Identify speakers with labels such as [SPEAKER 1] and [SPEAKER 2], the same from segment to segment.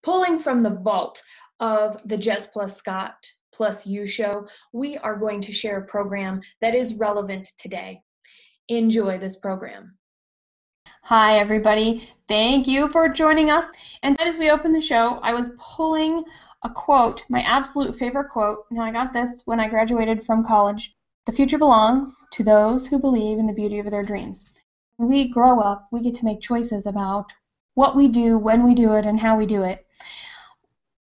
[SPEAKER 1] Pulling from the vault of the Jess plus Scott plus You show, we are going to share a program that is relevant today. Enjoy this program.
[SPEAKER 2] Hi, everybody. Thank you for joining us. And as we open the show, I was pulling a quote, my absolute favorite quote. Now, I got this when I graduated from college. The future belongs to those who believe in the beauty of their dreams. When we grow up, we get to make choices about what we do, when we do it, and how we do it.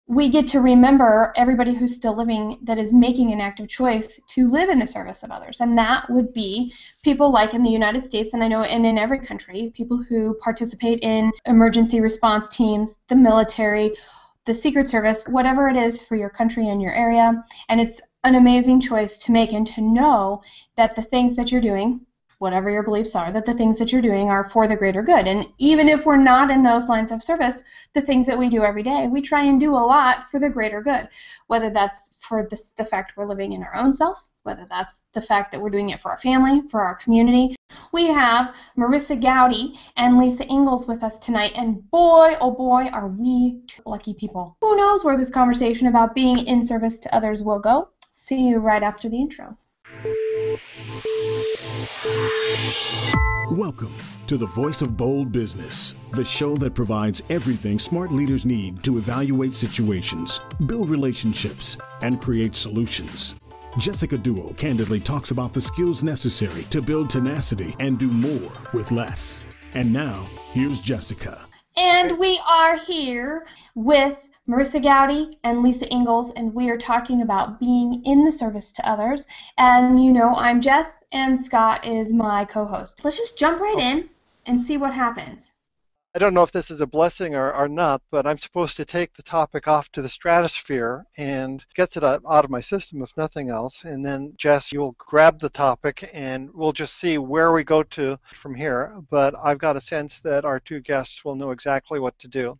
[SPEAKER 2] We get to remember everybody who's still living that is making an active choice to live in the service of others. And that would be people like in the United States, and I know and in every country, people who participate in emergency response teams, the military, the Secret Service, whatever it is for your country and your area. And it's an amazing choice to make and to know that the things that you're doing, whatever your beliefs are, that the things that you're doing are for the greater good. And even if we're not in those lines of service, the things that we do every day, we try and do a lot for the greater good, whether that's for the fact we're living in our own self, whether that's the fact that we're doing it for our family, for our community. We have Marisa, Goudy and Lisa Engles with us tonight, and boy, oh boy, are we two lucky people. Who knows where this conversation about being in service to others will go? See you right after the intro.
[SPEAKER 3] Welcome to the Voice of Bold Business, the show that provides everything smart leaders need to evaluate situations, build relationships, and create solutions. Jessica Duo candidly talks about the skills necessary to build tenacity and do more with less. And now, here's Jessica.
[SPEAKER 2] And we are here with Marisa, Goudy and Lisa Engles, and we are talking about being in the service to others. And you know, I'm Jess, and Scott is my co-host. Let's just jump right in and see what happens.
[SPEAKER 4] I don't know if this is a blessing or not, but I'm supposed to take the topic off to the stratosphere and gets it out of my system, if nothing else. And then, Jess, you'll grab the topic and we'll just see where we go to from here. But I've got a sense that our two guests will know exactly what to do.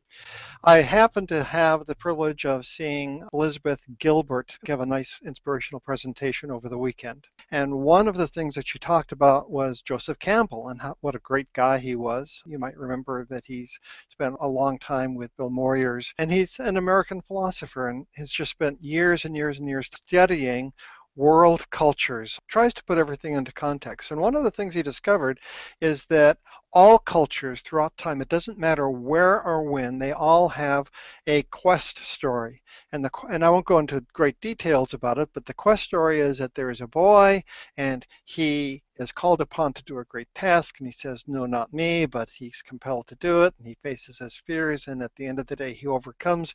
[SPEAKER 4] I happen to have the privilege of seeing Elizabeth Gilbert give a nice inspirational presentation over the weekend. And one of the things that she talked about was Joseph Campbell and what a great guy he was. You might remember that he's spent a long time with Bill Moyers, and he's an American philosopher and has just spent years and years and years studying world cultures, tries to put everything into context. And one of the things he discovered is that all cultures throughout time, it doesn't matter where or when, they all have a quest story. And I won't go into great details about it, but the quest story is that there is a boy and he is called upon to do a great task, and he says, no, not me, but he's compelled to do it, and he faces his fears, and at the end of the day he overcomes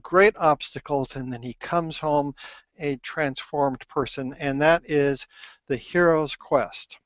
[SPEAKER 4] great obstacles, and then he comes home a transformed person, and that is the hero's quest.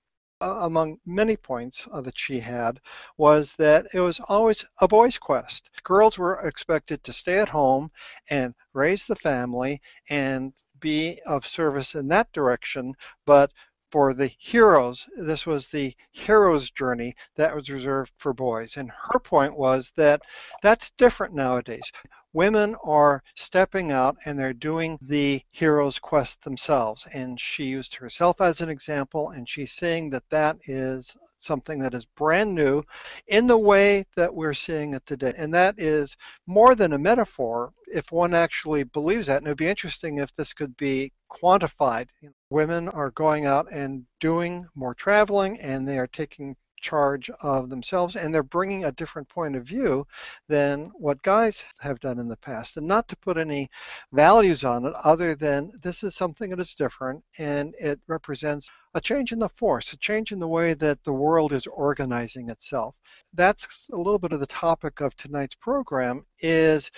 [SPEAKER 4] Among many points that she had was that it was always a boy's quest. Girls were expected to stay at home and raise the family and be of service in that direction, but for the heroes, this was the hero's journey that was reserved for boys. And her point was that that's different nowadays. Women are stepping out and they're doing the hero's quest themselves. And she used herself as an example, and she's saying that that is something that is brand new in the way that we're seeing it today. And that is more than a metaphor if one actually believes that. And it would be interesting if this could be quantified. Women are going out and doing more traveling, and they are taking charge of themselves, and they're bringing a different point of view than what guys have done in the past. And not to put any values on it other than this is something that is different, and it represents a change in the force, a change in the way that the world is organizing itself. That's a little bit of the topic of tonight's program, is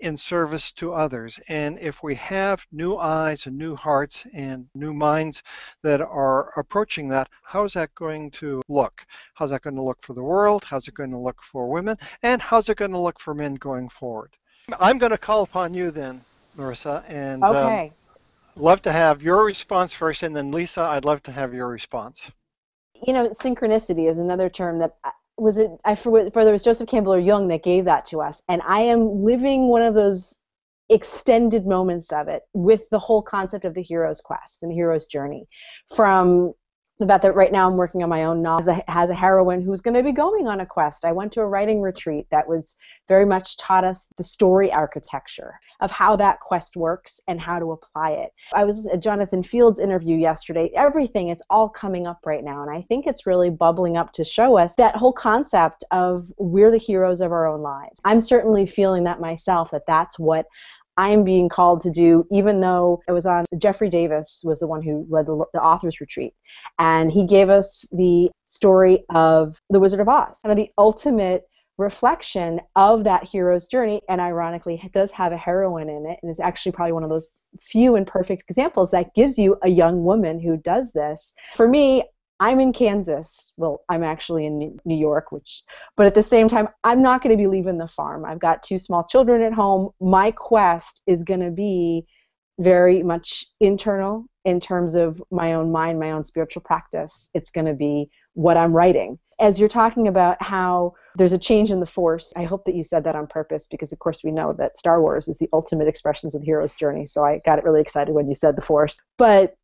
[SPEAKER 4] in service to others. And if we have new eyes and new hearts and new minds that are approaching that, how is that going to look? How's that going to look for the world? How's it going to look for women? And how's it going to look for men going forward? I'm going to call upon you then, Marisa, and
[SPEAKER 5] okay.
[SPEAKER 4] Love to have your response first, and then Lisa, I'd love to have your response.
[SPEAKER 5] You know, synchronicity is another term that I forget whether it was Joseph Campbell or Jung that gave that to us, and I am living one of those extended moments of it with the whole concept of the hero's quest and the hero's journey. From The fact that right now I'm working on my own novel has a heroine who's going to be going on a quest. I went to a writing retreat that was very much taught us the story architecture of how that quest works and how to apply it. I was at Jonathan Field's interview yesterday. Everything, it's all coming up right now. And I think it's really bubbling up to show us that whole concept of we're the heroes of our own lives. I'm certainly feeling that myself, that that's what I'm being called to do, even though it was on, Jeffrey Davis was the one who led the authors retreat. And he gave us the story of The Wizard of Oz, kind of the ultimate reflection of that hero's journey. And ironically, it does have a heroine in it. And is actually probably one of those few and perfect examples that gives you a young woman who does this. For me, I'm in Kansas. Well, I'm actually in New York, but at the same time, I'm not going to be leaving the farm. I've got 2 small children at home. My quest is going to be very much internal in terms of my own mind, my own spiritual practice. It's going to be what I'm writing. As you're talking about how there's a change in the Force, I hope that you said that on purpose, because of course we know that Star Wars is the ultimate expressions of the hero's journey, so I got really excited when you said the Force. But,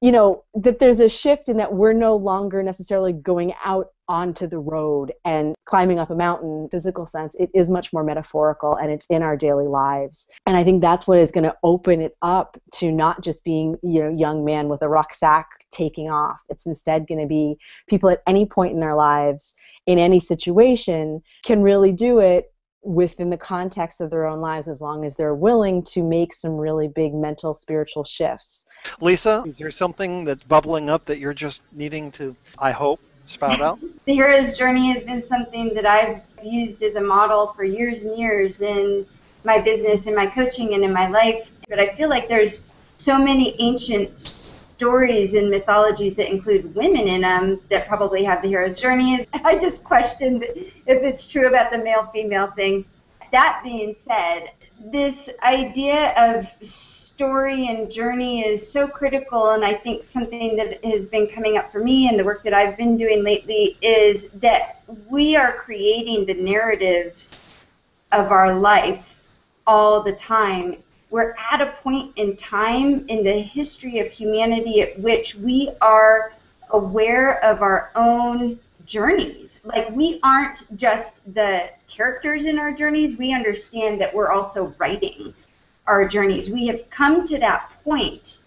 [SPEAKER 5] that there's a shift in that we're no longer necessarily going out onto the road and climbing up a mountain, physical sense. It is much more metaphorical, and it's in our daily lives. And I think that's what is going to open it up to not just being, young man with a rucksack taking off. It's instead going to be people at any point in their lives, in any situation, can really do it within the context of their own lives, as long as they're willing to make some really big mental, spiritual shifts.
[SPEAKER 4] Lisa, is there something that's bubbling up that you're just needing to, I hope, spout out?
[SPEAKER 6] The hero's journey has been something that I've used as a model for years and years in my business, in my coaching, and in my life. But I feel like there's so many ancient stories and mythologies that include women in them that probably have the hero's journey. I just questioned if it's true about the male-female thing. That being said, this idea of story and journey is so critical, and I think something that has been coming up for me and the work that I've been doing lately is that we are creating the narratives of our life all the time. We're at a point in time in the history of humanity at which we are aware of our own journeys. Like, we aren't just the characters in our journeys, we understand that we're also writing our journeys. We have come to that point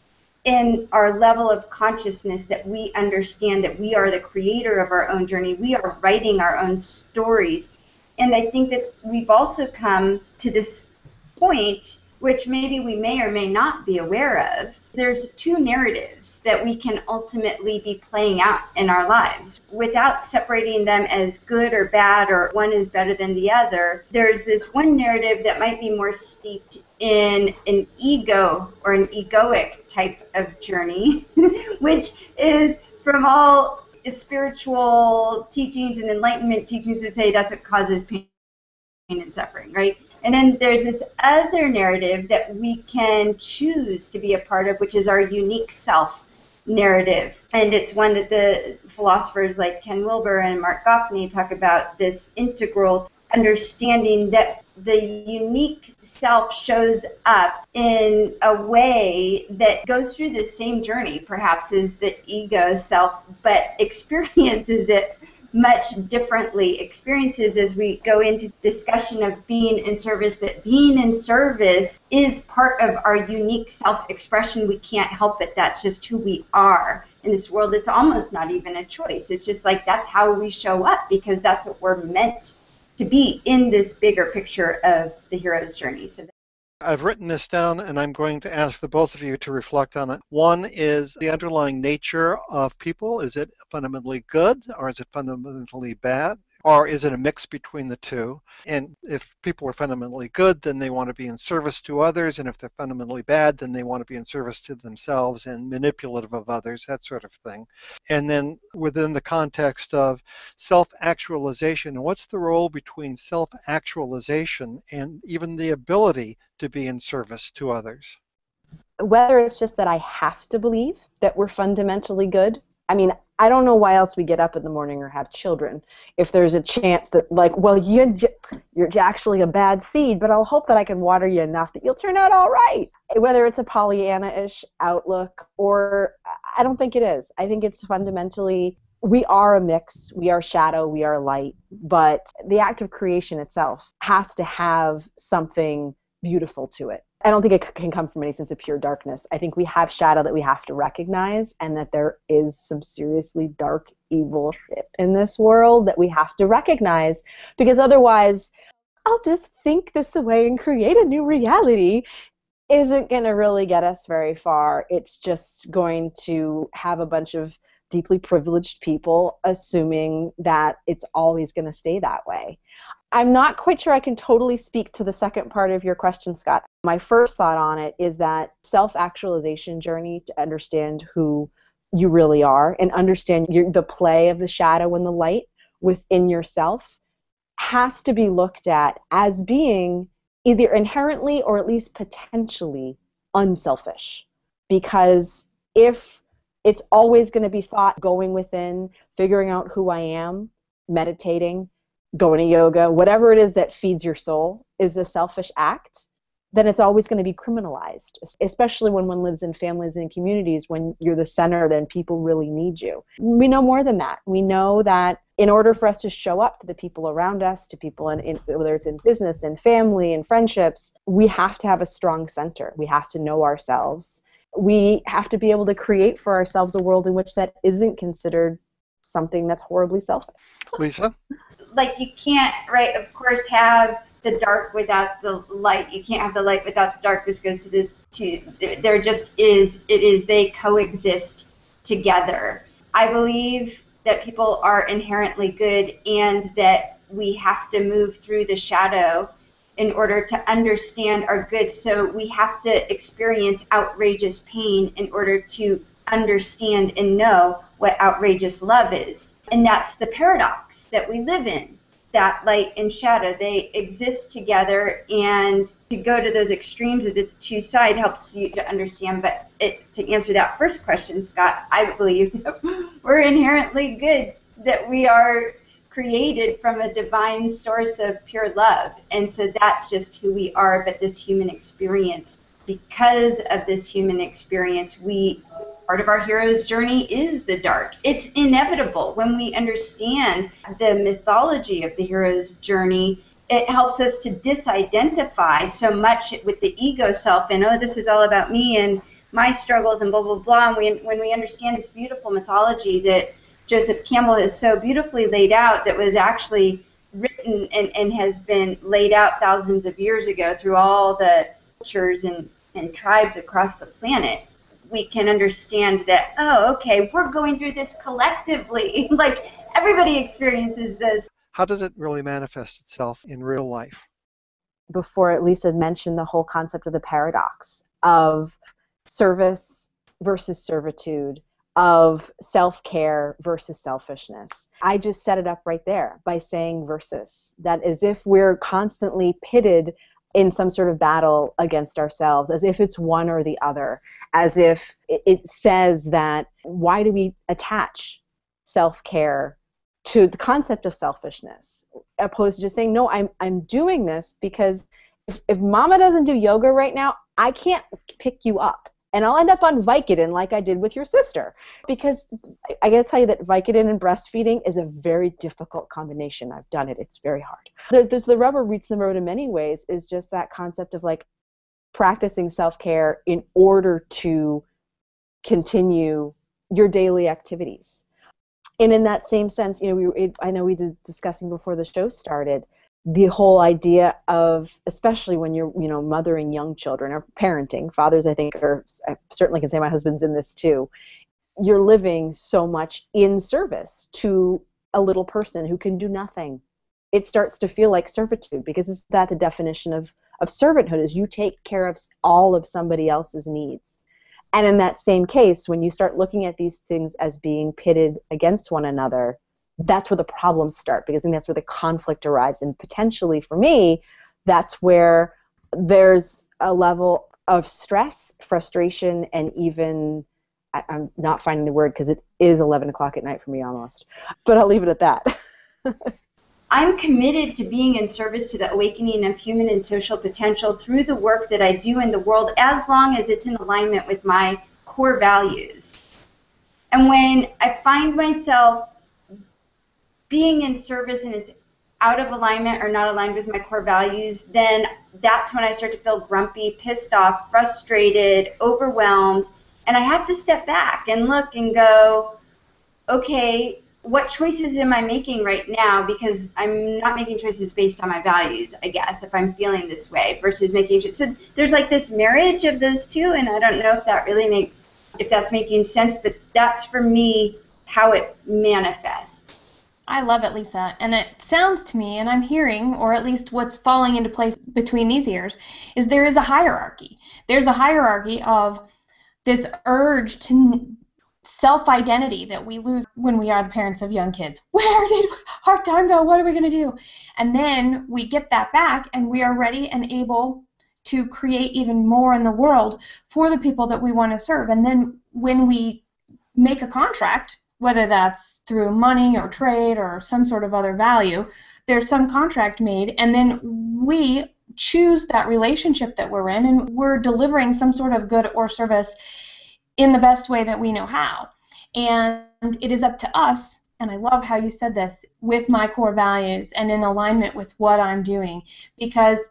[SPEAKER 6] in our level of consciousness that we understand that we are the creator of our own journey. We are writing our own stories. And I think that we've also come to this point, which maybe we may or may not be aware of. There's 2 narratives that we can ultimately be playing out in our lives without separating them as good or bad, or one is better than the other. There's this one narrative that might be more steeped in an ego or an egoic type of journey, which is from all spiritual teachings and enlightenment teachings would say that's what causes pain and suffering, right? And then there's this other narrative that we can choose to be a part of, which is our unique self narrative. And it's one that the philosophers like Ken Wilber and Mark Goffney talk about, this integral understanding that the unique self shows up in a way that goes through the same journey, perhaps, as the ego self, but experiences it much differently, experiences as we go into discussion of being in service, that being in service is part of our unique self-expression. We can't help it. That's just who we are in this world. It's almost not even a choice. It's just like that's how we show up, because that's what we're meant to be in this bigger picture of the hero's journey. So
[SPEAKER 4] I've written this down, and I'm going to ask the both of you to reflect on it. One is the underlying nature of people. Is it fundamentally good, or is it fundamentally bad? Or is it a mix between the two? And if people are fundamentally good, then they want to be in service to others. And if they're fundamentally bad, then they want to be in service to themselves and manipulative of others, that sort of thing. And then within the context of self-actualization, what's the role between self-actualization and even the ability to be in service to others?
[SPEAKER 5] Whether it's just that I have to believe that we're fundamentally good, I mean, I don't know why else we get up in the morning or have children if there's a chance that, like, well, you're actually a bad seed, but I'll hope that I can water you enough that you'll turn out all right. Whether it's a Pollyanna-ish outlook or I don't think it is. I think it's fundamentally we are a mix. We are shadow. We are light. But the act of creation itself has to have something beautiful to it. I don't think it can come from any sense of pure darkness. I think we have shadow that we have to recognize, and that there is some seriously dark, evil shit in this world that we have to recognize, because otherwise I'll just think this away and create a new reality isn't going to really get us very far. It's just going to have a bunch of deeply privileged people assuming that it's always going to stay that way. I'm not quite sure I can totally speak to the second part of your question, Scott. My first thought on it is that self-actualization journey to understand who you really are and understand the play of the shadow and the light within yourself has to be looked at as being either inherently or at least potentially unselfish. Because if it's always going to be thought going within, figuring out who I am, meditating, going to yoga, whatever it is that feeds your soul is a selfish act, then it's always going to be criminalized, especially when one lives in families and communities when you're the center and people really need you. We know more than that. We know that in order for us to show up to the people around us, to people in whether it's in business and family and friendships, we have to have a strong center. We have to know ourselves. We have to be able to create for ourselves a world in which that isn't considered something that's horribly selfish.
[SPEAKER 4] Lisa?
[SPEAKER 6] Like you can't, right, of course, have the dark without the light. You can't have the light without the dark. This goes there just is, they coexist together. I believe that people are inherently good and that we have to move through the shadow in order to understand our good. So we have to experience outrageous pain in order to understand and know what outrageous love is. And that's the paradox that we live in, that light and shadow, they exist together, and to go to those extremes of the two sides helps you to understand. But to answer that first question, Scott, I believe that we're inherently good, that we are created from a divine source of pure love. And so that's just who we are. But this human experience, because of this human experience, part of our hero's journey is the dark. It's inevitable. When we understand the mythology of the hero's journey, it helps us to disidentify so much with the ego self and, oh, this is all about me and my struggles and blah, blah, blah. And when we understand this beautiful mythology that Joseph Campbell has so beautifully laid out, that was actually written and has been laid out thousands of years ago through all the cultures and tribes across the planet, we can understand that, oh, okay, we're going through this collectively. Like, everybody experiences this.
[SPEAKER 4] How does it really manifest itself in real life?
[SPEAKER 5] Before Lisa mentioned the whole concept of the paradox of service versus servitude, of self-care versus selfishness. I just set it up right there by saying versus. That as if we're constantly pitted in some sort of battle against ourselves, as if it's one or the other, as if it says that why do we attach self-care to the concept of selfishness, opposed to just saying, no, I'm doing this because if mama doesn't do yoga right now, I can't pick you up. And I'll end up on Vicodin like I did with your sister. Because I got to tell you that Vicodin and breastfeeding is a very difficult combination. I've done it. It's very hard. There's the rubber meets the road in many ways, is just that concept of like practicing self-care in order to continue your daily activities. And in that same sense, I know we were discussing before the show started, the whole idea of, especially when you're, mothering young children or parenting, fathers, I think, I certainly can say my husband's in this too, you're living so much in service to a little person who can do nothing. It starts to feel like servitude, because is that the definition of servanthood, is you take care of all of somebody else's needs. And in that same case, when you start looking at these things as being pitted against one another, that's where the problems start, because I think that's where the conflict arrives. And potentially for me, that's where there's a level of stress, frustration, and even I'm not finding the word because it is 11 o'clock at night for me almost. But I'll leave it at that.
[SPEAKER 6] I'm committed to being in service to the awakening of human and social potential through the work that I do in the world, as long as it's in alignment with my core values. And when I find myself being in service and it's out of alignment or not aligned with my core values, then that's when I start to feel grumpy, pissed off, frustrated, overwhelmed, and I have to step back and look and go, okay, what choices am I making right now? Because I'm not making choices based on my values, I guess, if I'm feeling this way, versus making choices. So there's like this marriage of those two, and I don't know if that really makes, if that's making sense, but that's for me how it manifests.
[SPEAKER 2] I love it, Lisa. And it sounds to me, and I'm hearing, or at least what's falling into place between these ears, is there is a hierarchy. There's a hierarchy of this urge to self-identity that we lose when we are the parents of young kids. Where did our time go? What are we going to do? And then we get that back, and we are ready and able to create even more in the world for the people that we want to serve. And then when we make a contract, whether that's through money or trade or some sort of other value, there's some contract made, and then we choose that relationship that we're in, and we're delivering some sort of good or service in the best way that we know how. And it is up to us, and I love how you said this, with my core values and in alignment with what I'm doing, because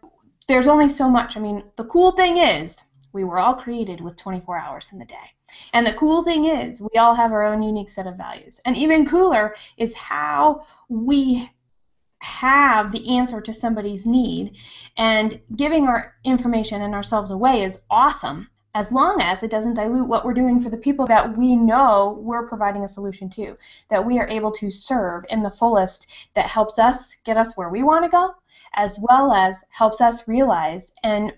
[SPEAKER 2] there's only so much. I mean, the cool thing is we were all created with 24 hours in the day. And the cool thing is we all have our own unique set of values. And even cooler is how we have the answer to somebody's need, and giving our information and ourselves away is awesome, as long as it doesn't dilute what we're doing for the people that we know we're providing a solution to, that we are able to serve in the fullest, that helps us get us where we want to go, as well as helps us realize and,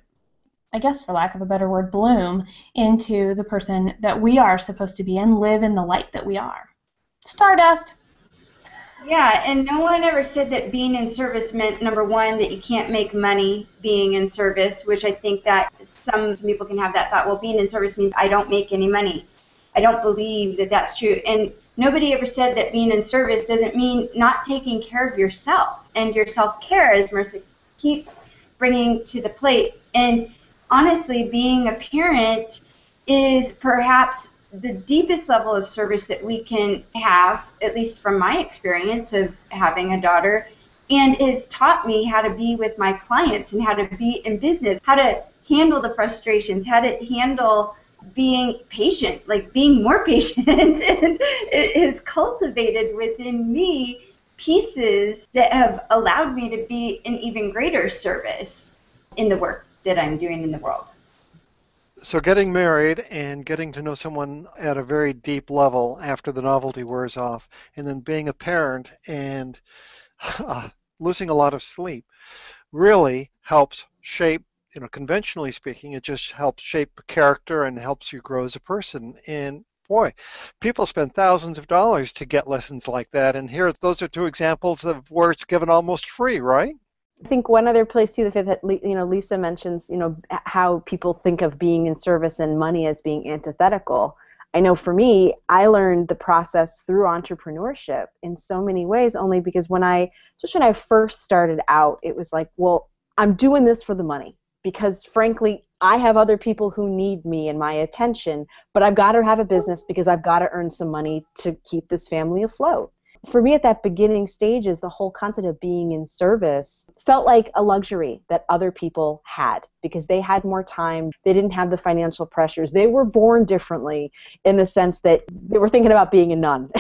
[SPEAKER 2] I guess for lack of a better word, bloom into the person that we are supposed to be and live in the light that we are. Stardust!
[SPEAKER 6] Yeah, and no one ever said that being in service meant, number one, that you can't make money being in service, which I think that some people can have that thought, well, being in service means I don't make any money. I don't believe that that's true. And nobody ever said that being in service doesn't mean not taking care of yourself and your self-care, as Marisa keeps bringing to the plate. And honestly, being a parent is perhaps the deepest level of service that we can have, at least from my experience of having a daughter, and has taught me how to be with my clients and how to be in business, how to handle the frustrations, how to handle being patient, like being more patient. And it has cultivated within me pieces that have allowed me to be in even greater service in the work that I'm doing in the world.
[SPEAKER 4] So getting married and getting to know someone at a very deep level after the novelty wears off, and then being a parent and losing a lot of sleep really helps shape, conventionally speaking, it just helps shape character and helps you grow as a person. And boy, people spend thousands of dollars to get lessons like that. And here, those are two examples of where it's given almost free, right?
[SPEAKER 5] I think one other place too that Lisa mentions, how people think of being in service and money as being antithetical. I know for me, I learned the process through entrepreneurship in so many ways, only because especially when I first started out, it was like, well, I'm doing this for the money because frankly, I have other people who need me and my attention, but I've got to have a business because I've got to earn some money to keep this family afloat. For me at that beginning stages, the whole concept of being in service felt like a luxury that other people had because they had more time. They didn't have the financial pressures. They were born differently in the sense that they were thinking about being a nun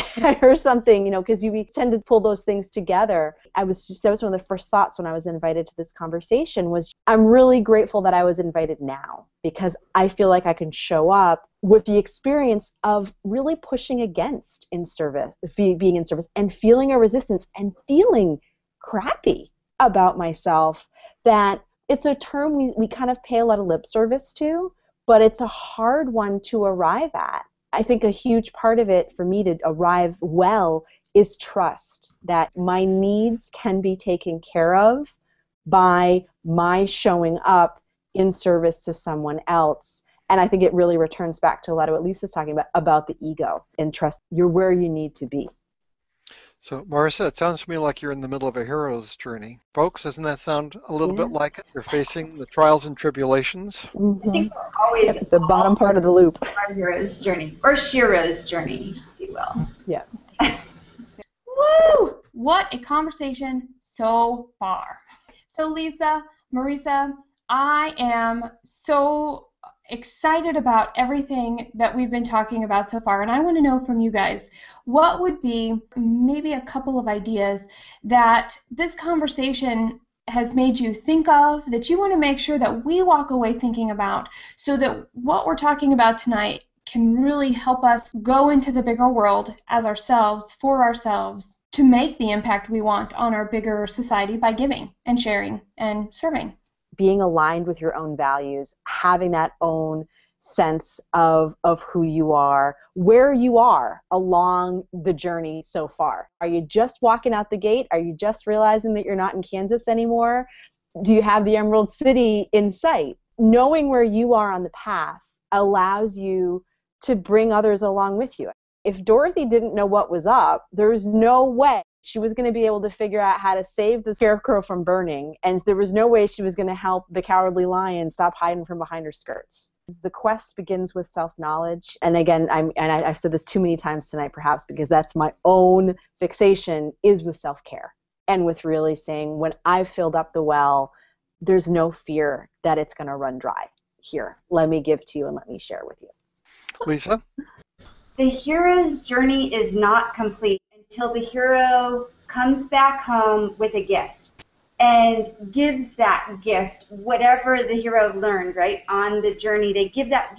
[SPEAKER 5] or something, because you tend to pull those things together. That was one of the first thoughts when I was invited to this conversation was I'm really grateful that I was invited now because I feel like I can show up with the experience of really pushing against in service, being in service and feeling a resistance and feeling crappy about myself, that it's a term we kind of pay a lot of lip service to, but it's a hard one to arrive at. I think a huge part of it for me to arrive well is trust that my needs can be taken care of by my showing up in service to someone else. And I think it really returns back to a lot of what Lisa's talking about the ego and trust. You're where you need to be.
[SPEAKER 4] So, Marisa, it sounds to me like you're in the middle of a hero's journey. Folks, doesn't that sound a little bit like it? You're facing the trials and tribulations.
[SPEAKER 5] Mm-hmm.
[SPEAKER 6] I think we're always
[SPEAKER 5] at the bottom part of the loop.
[SPEAKER 6] Our hero's journey, or Shiro's journey, if you will.
[SPEAKER 5] Yeah.
[SPEAKER 2] Woo! What a conversation so far. So Lisa, Marisa, I am so excited about everything that we've been talking about so far, and I want to know from you guys, what would be maybe a couple of ideas that this conversation has made you think of, that you want to make sure that we walk away thinking about, so that what we're talking about tonight can really help us go into the bigger world as ourselves, for ourselves, to make the impact we want on our bigger society by giving and sharing and serving.
[SPEAKER 5] Being aligned with your own values, having that own sense of who you are, where you are along the journey so far. Are you just walking out the gate? Are you just realizing that you're not in Kansas anymore? Do you have the Emerald City in sight? Knowing where you are on the path allows you to bring others along with you. If Dorothy didn't know what was up, there's no way she was going to be able to figure out how to save the scarecrow from burning, and there was no way she was going to help the cowardly lion stop hiding from behind her skirts. The quest begins with self-knowledge, and again, I've said this too many times tonight perhaps because that's my own fixation, is with self-care, and with really saying, when I've filled up the well, there's no fear that it's going to run dry. Here, let me give to you and let me share with you.
[SPEAKER 4] Lisa?
[SPEAKER 6] The hero's journey is not complete until the hero comes back home with a gift and gives that gift, whatever the hero learned, right, on the journey. They give back.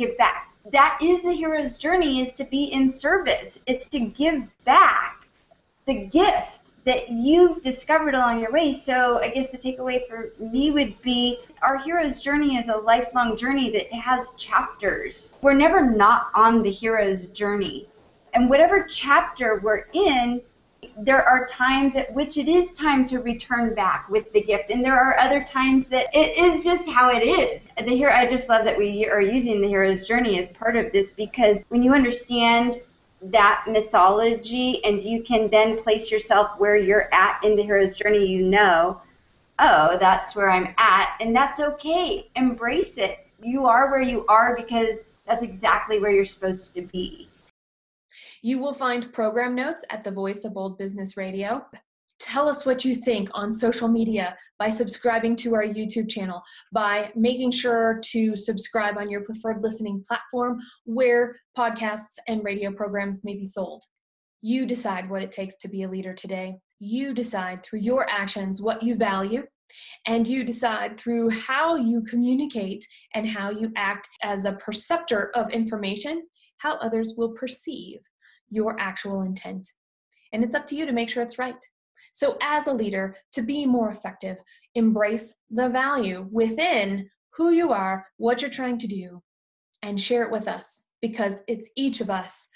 [SPEAKER 6] That is the hero's journey, is to be in service. It's to give back the gift that you've discovered along your way. So I guess the takeaway for me would be our hero's journey is a lifelong journey that has chapters. We're never not on the hero's journey. And whatever chapter we're in, there are times at which it is time to return back with the gift, and there are other times that it is just how it is. I just love that we are using the hero's journey as part of this, because when you understand that mythology and you can then place yourself where you're at in the hero's journey, you know, oh, that's where I'm at, and that's okay. Embrace it. You are where you are because that's exactly where you're supposed to be.
[SPEAKER 1] You will find program notes at the Voice of Bold Business Radio. Tell us what you think on social media by subscribing to our YouTube channel, by making sure to subscribe on your preferred listening platform where podcasts and radio programs may be sold. You decide what it takes to be a leader today. You decide through your actions what you value, and you decide through how you communicate and how you act as a perceptor of information, how others will perceive your actual intent. And it's up to you to make sure it's right. So as a leader, to be more effective, embrace the value within who you are, what you're trying to do, and share it with us, because it's each of us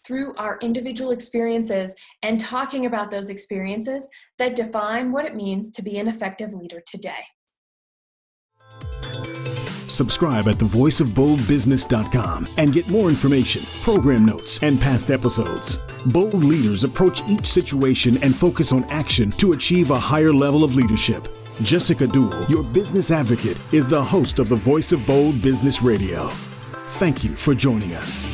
[SPEAKER 1] through our individual experiences and talking about those experiences that define what it means to be an effective leader today.
[SPEAKER 3] Subscribe at thevoiceofboldbusiness.com and get more information, program notes, and past episodes. Bold leaders approach each situation and focus on action to achieve a higher level of leadership. Jessica Duell, your business advocate, is the host of the Voice of Bold Business Radio. Thank you for joining us.